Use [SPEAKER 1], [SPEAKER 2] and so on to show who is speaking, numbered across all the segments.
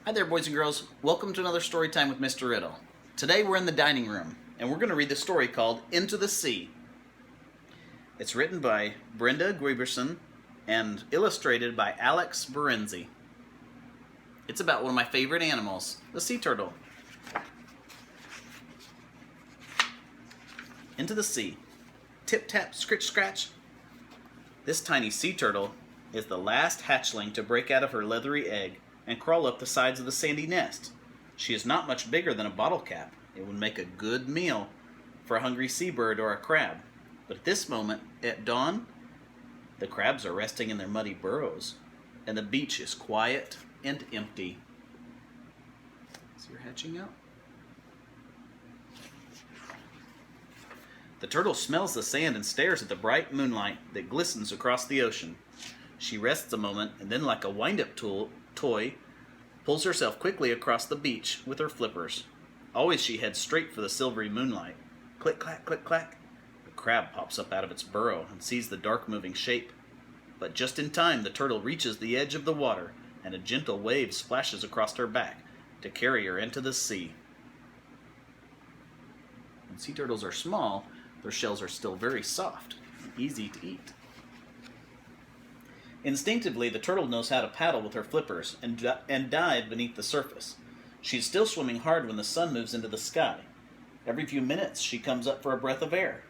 [SPEAKER 1] Hi there, boys and girls. Welcome to another story time with Mr. Riddle. Today we're in the dining room, and we're going to read the story called Into the Sea. It's written by Brenda Guiberson and illustrated by Alex Berenzi. It's about one of my favorite animals, the sea turtle. Into the sea. Tip-tap, scritch-scratch. This tiny sea turtle is the last hatchling to break out of her leathery egg and crawl up the sides of the sandy nest. She is not much bigger than a bottle cap. It would make a good meal for a hungry seabird or a crab. But at this moment, at dawn, the crabs are resting in their muddy burrows, and the beach is quiet and empty. So you're hatching out? The turtle smells the sand and stares at the bright moonlight that glistens across the ocean. She rests a moment and then, like a wind-up toy, pulls herself quickly across the beach with her flippers. Always she heads straight for the silvery moonlight. Click, clack, click, clack. The crab pops up out of its burrow and sees the dark moving shape. But just in time, the turtle reaches the edge of the water, and a gentle wave splashes across her back to carry her into the sea. When sea turtles are small, their shells are still very soft and easy to eat. Instinctively, the turtle knows how to paddle with her flippers and dive beneath the surface. She's still swimming hard when the sun moves into the sky. Every few minutes, she comes up for a breath of air.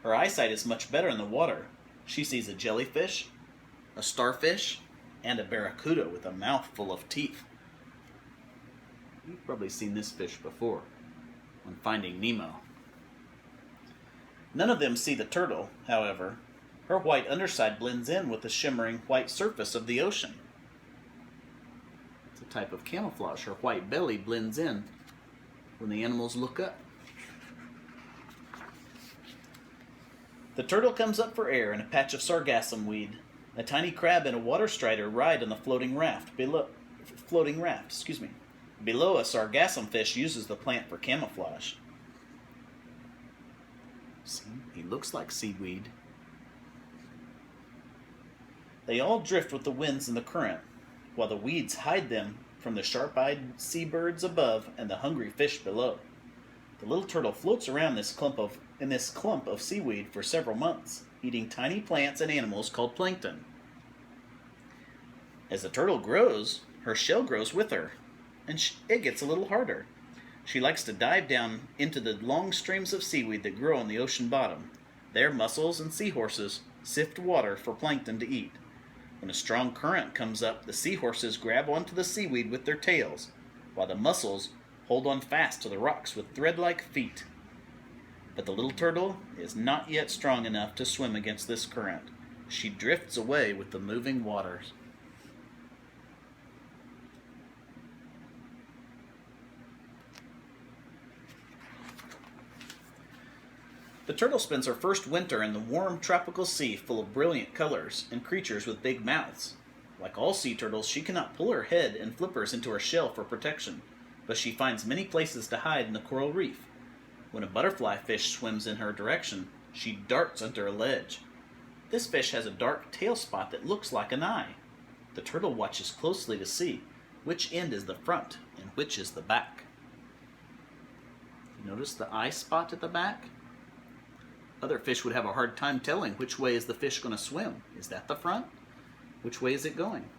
[SPEAKER 1] Her eyesight is much better in the water. She sees a jellyfish, a starfish, and a barracuda with a mouth full of teeth. You've probably seen this fish before when Finding Nemo. None of them see the turtle, however. Her white underside blends in with the shimmering white surface of the ocean. It's a type of camouflage. Her white belly blends in when the animals look up. The turtle comes up for air in a patch of sargassum weed. A tiny crab and a water strider ride on the floating raft. Below, a sargassum fish uses the plant for camouflage. See, he looks like seaweed. They all drift with the winds and the current, while the weeds hide them from the sharp-eyed seabirds above and the hungry fish below. The little turtle floats around in this clump of seaweed for several months, eating tiny plants and animals called plankton. As the turtle grows, her shell grows with her, and it gets a little harder. She likes to dive down into the long streams of seaweed that grow on the ocean bottom. There, mussels and seahorses sift water for plankton to eat. When a strong current comes up, the seahorses grab onto the seaweed with their tails, while the mussels hold on fast to the rocks with thread-like feet. But the little turtle is not yet strong enough to swim against this current. She drifts away with the moving waters. The turtle spends her first winter in the warm tropical sea full of brilliant colors and creatures with big mouths. Like all sea turtles, she cannot pull her head and flippers into her shell for protection, but she finds many places to hide in the coral reef. When a butterfly fish swims in her direction, she darts under a ledge. This fish has a dark tail spot that looks like an eye. The turtle watches closely to see which end is the front and which is the back. Notice the eye spot at the back? Other fish would have a hard time telling which way is the fish going to swim. Is that the front? Which way is it going? In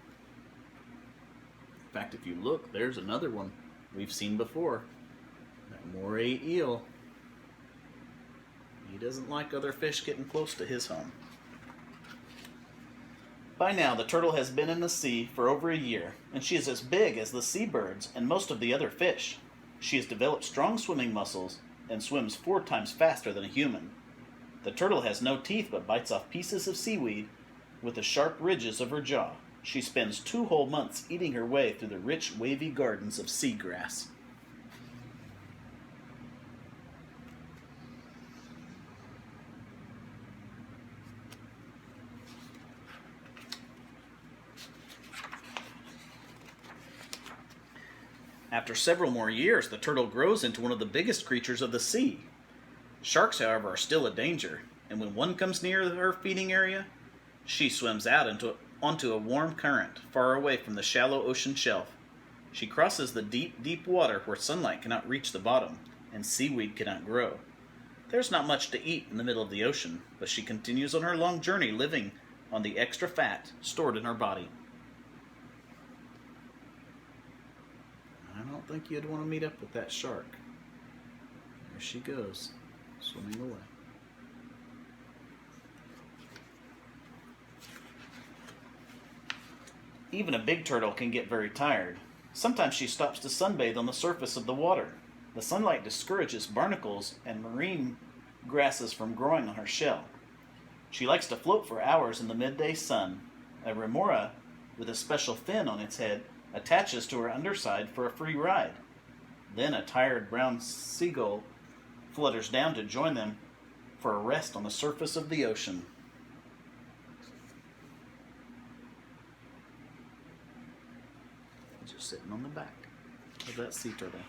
[SPEAKER 1] fact, if you look, there's another one we've seen before. That moray eel. He doesn't like other fish getting close to his home. By now, the turtle has been in the sea for over a year, and she is as big as the seabirds and most of the other fish. She has developed strong swimming muscles and swims 4 times faster than a human. The turtle has no teeth but bites off pieces of seaweed with the sharp ridges of her jaw. She spends 2 whole months eating her way through the rich, wavy gardens of seagrass. After several more years, the turtle grows into one of the biggest creatures of the sea. Sharks, however, are still a danger, and when one comes near her feeding area, she swims out onto a warm current far away from the shallow ocean shelf. She crosses the deep, deep water where sunlight cannot reach the bottom and seaweed cannot grow. There's not much to eat in the middle of the ocean, but she continues on her long journey living on the extra fat stored in her body. I don't think you'd want to meet up with that shark. There she goes, swimming away. Even a big turtle can get very tired. Sometimes she stops to sunbathe on the surface of the water. The sunlight discourages barnacles and marine grasses from growing on her shell. She likes to float for hours in the midday sun. A remora, with a special fin on its head, attaches to her underside for a free ride. Then a tired brown seagull flutters down to join them for a rest on the surface of the ocean. Just sitting on the back of that sea turtle.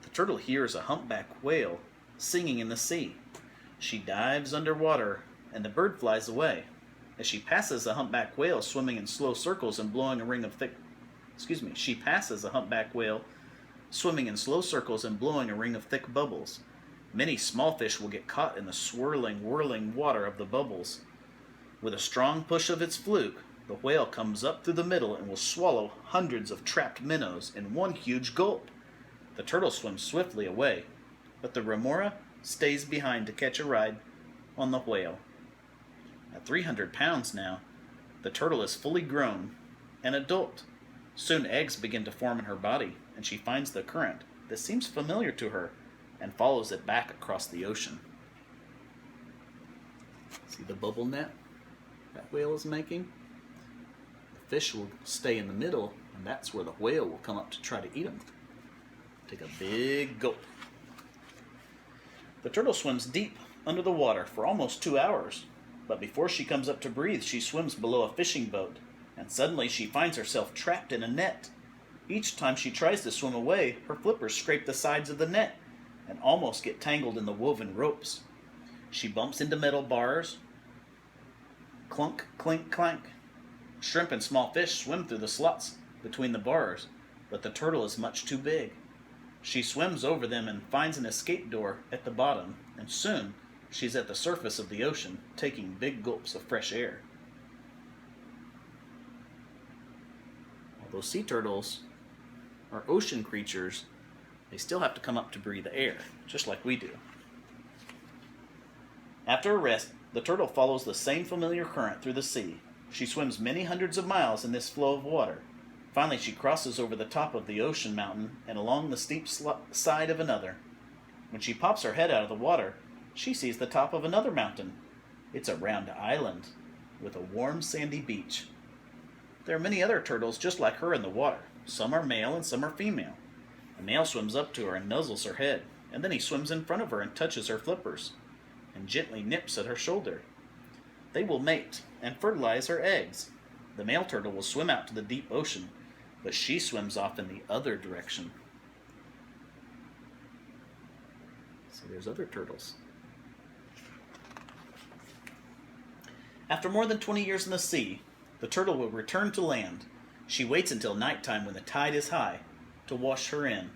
[SPEAKER 1] The turtle hears a humpback whale singing in the sea. She dives underwater and the bird flies away. As she passes a humpback whale swimming in slow circles and blowing a ring of thick she passes a humpback whale swimming in slow circles and blowing a ring of thick bubbles. Many small fish will get caught in the swirling, whirling water of the bubbles. With a strong push of its fluke, the whale comes up through the middle and will swallow hundreds of trapped minnows in one huge gulp. The turtle swims swiftly away, but the remora stays behind to catch a ride on the whale. At 300 pounds now, the turtle is fully grown, an adult. Soon eggs begin to form in her body, and she finds the current that seems familiar to her and follows it back across the ocean. See the bubble net that whale is making? The fish will stay in the middle, and that's where the whale will come up to try to eat them. Take a big gulp. The turtle swims deep under the water for almost 2 hours, but before she comes up to breathe, she swims below a fishing boat, and suddenly she finds herself trapped in a net. Each time she tries to swim away, her flippers scrape the sides of the net and almost get tangled in the woven ropes. She bumps into metal bars. Clunk, clink, clank. Shrimp and small fish swim through the slots between the bars, but the turtle is much too big. She swims over them and finds an escape door at the bottom, and soon she's at the surface of the ocean, taking big gulps of fresh air. Although sea turtles are ocean creatures, they still have to come up to breathe the air, just like we do. After a rest, the turtle follows the same familiar current through the sea. She swims many hundreds of miles in this flow of water. Finally, she crosses over the top of the ocean mountain and along the steep side of another. When she pops her head out of the water, she sees the top of another mountain. It's a round island with a warm sandy beach. There are many other turtles just like her in the water. Some are male and some are female. A male swims up to her and nuzzles her head, and then he swims in front of her and touches her flippers, and gently nips at her shoulder. They will mate and fertilize her eggs. The male turtle will swim out to the deep ocean, but she swims off in the other direction. So there's other turtles. After more than 20 years in the sea, the turtle will return to land. She waits until nighttime when the tide is high to wash her in.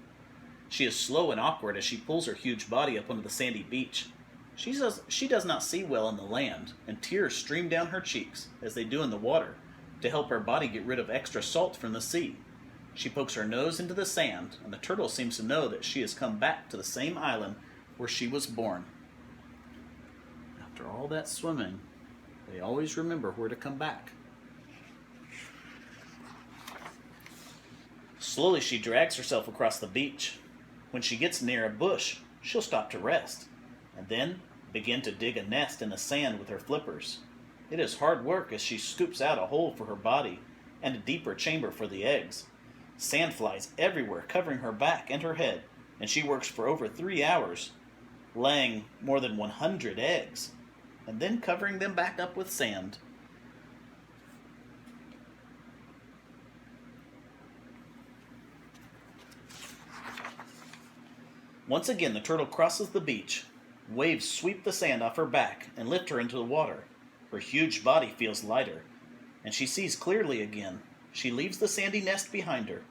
[SPEAKER 1] She is slow and awkward as she pulls her huge body up onto the sandy beach. She does not see well on the land, and tears stream down her cheeks, as they do in the water, to help her body get rid of extra salt from the sea. She pokes her nose into the sand, and the turtle seems to know that she has come back to the same island where she was born. After all that swimming, they always remember where to come back. Slowly she drags herself across the beach. When she gets near a bush, she'll stop to rest, and then begin to dig a nest in the sand with her flippers. It is hard work as she scoops out a hole for her body and a deeper chamber for the eggs. Sand flies everywhere, covering her back and her head, and she works for over 3 hours, laying more than 100 eggs, and then covering them back up with sand. Once again, the turtle crosses the beach. Waves sweep the sand off her back and lift her into the water. Her huge body feels lighter, and she sees clearly again. She leaves the sandy nest behind her.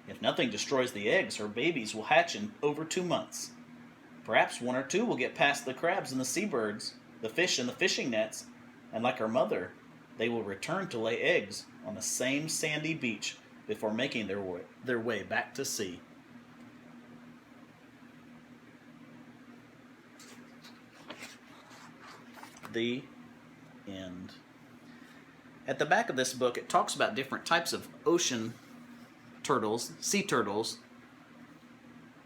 [SPEAKER 1] If nothing destroys the eggs, her babies will hatch in over 2 months. Perhaps one or two will get past the crabs and the seabirds, the fish and the fishing nets, and like her mother, they will return to lay eggs on the same sandy beach before making their way back to sea. The end. At the back of this book, it talks about different types of ocean turtles, sea turtles,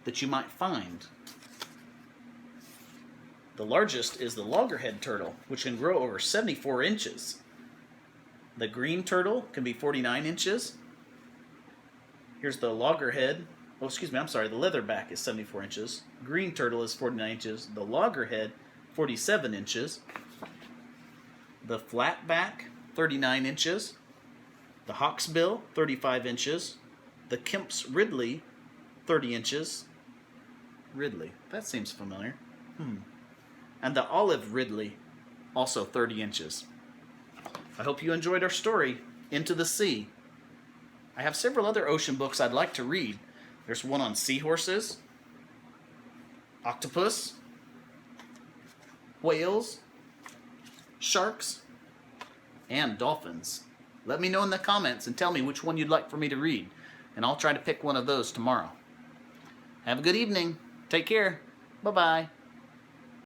[SPEAKER 1] that you might find. The largest is the loggerhead turtle, which can grow over 74 inches. The green turtle can be 49 inches. Here's the loggerhead. The leatherback is 74 inches. Green turtle is 49 inches. The loggerhead, 47 inches. The flatback, 39 inches. The hawksbill, 35 inches. The Kemp's Ridley, 30 inches. Ridley, that seems familiar. And the olive Ridley, also 30 inches. I hope you enjoyed our story, Into the Sea. I have several other ocean books I'd like to read. There's one on seahorses, octopus, whales, sharks, and dolphins. Let me know in the comments and tell me which one you'd like for me to read, and I'll try to pick one of those tomorrow. Have a good evening. Take care. Bye-bye.